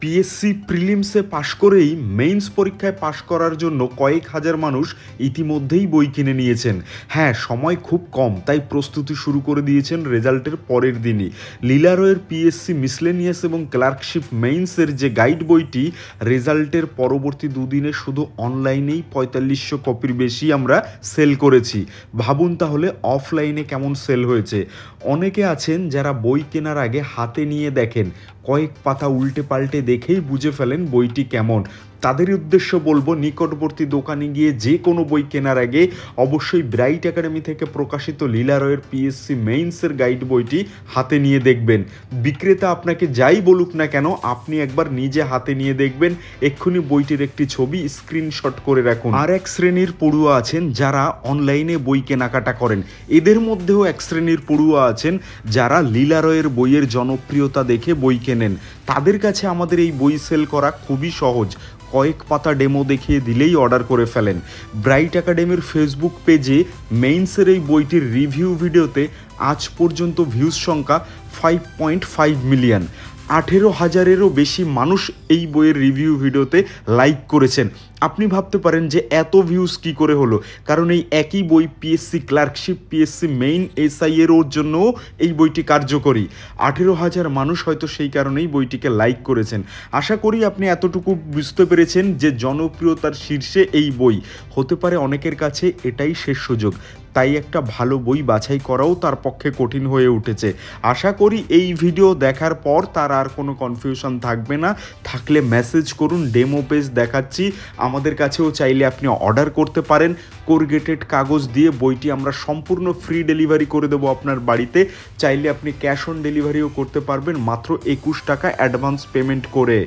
PSC প্রিলিমসে পাশ করেই means পরীক্ষায় পাশ করার জন্য কয়েক হাজার মানুষ ইতিমধ্যেই বই কিনে নিয়েছেন। হ্যাঁ, সময় খুব কম, তাই প্রস্তুতি শুরু করে দিয়েছেন রেজাল্টের পরের দিনই। লিলারয়ের পিএসসি মিসলেনিয়াস এবং ক্লার্কশিপ মেইনসের যে গাইড বইটি রেজাল্টের পরবর্তী দুদিনে শুধু অনলাইনেই ৪৫০০ কপির বেশি আমরা সেল করেছি। ভাবুন তাহলে অফলাইনে কেমন সেল হয়েছে। অনেকে আছেন যারা বই কেনার আগে হাতে নিয়ে দেখেন, কয়েক পাতা উল্টে পাল্টে দেখেই বুঝে ফেলেন বইটি কেমন। তাদের উদ্দেশ্য বলবো, নিকটবর্তী দোকানে গিয়ে যে কোনো বই কেনার আগে অবশ্যই ব্রাইট একাডেমি থেকে প্রকাশিত লিলারয়ের পিএসসি মেইনসের গাইড বইটি হাতে নিয়ে দেখবেন। বিক্রেতা আপনাকে যাই বলুক না কেন, আপনি একবার নিজে হাতে নিয়ে দেখবেন। এক্ষুনি বইটির একটি ছবি স্ক্রিনশট করে রাখুন। আর এক শ্রেণীর পড়ুয়া আছেন যারা অনলাইনে বই কেনাকাটা করেন। এদের মধ্যেও এক শ্রেণীর পড়ুয়া আছেন যারা লিলারয়ের বইয়ের জনপ্রিয়তা দেখে বই কেনেন। তাদের কাছে আমাদের এই বই সেল করা খুবই সহজ। কয়েক পাতা ডেমো দেখিয়ে দিলেই অর্ডার করে ফেলেন। ব্রাইট একাডেমির ফেসবুক পেজে মেইনসের এই বইটির রিভিউ ভিডিওতে আজ পর্যন্ত ভিউজ সংখ্যা 5.5 মিলিয়ন। 18,000-এরও বেশি মানুষ এই বইয়ের রিভিউ ভিডিওতে লাইক করেছেন। আপনি ভাবতে পারেন যে এত ভিউজ কি করে হলো, কারণ এই একই বই PSC clerkship, PSC main, SI এর জন্যও এই বইটি কার্যকরী। 18,000 মানুষ হয়তো সেই কারণেই বইটিকে লাইক করেছেন। আশা করি আপনি এতটুকু বুঝতে পেরেছেন যে জনপ্রিয়তার শীর্ষে এই বই। হতে পারে অনেকের কাছে এটাই শেষ সুযোগ, তাই একটা ভালো বই বাছাই করাও তার পক্ষে কঠিন হয়ে উঠেছে। আশা করি এই ভিডিও দেখার পর তার আর কোনো কনফিউশন থাকবে না। থাকলে মেসেজ করুন, ডেমো পেজ দেখাচ্ছি। আমাদের কাছেও চাইলে আপনি অর্ডার করতে পারেন। কোরগেটেড কাগজ দিয়ে বইটি আমরা সম্পূর্ণ ফ্রি ডেলিভারি করে দেবো আপনার বাড়িতে। চাইলে আপনি ক্যাশ অন ডেলিভারিও করতে পারবেন মাত্র 21 টাকা অ্যাডভান্স পেমেন্ট করে।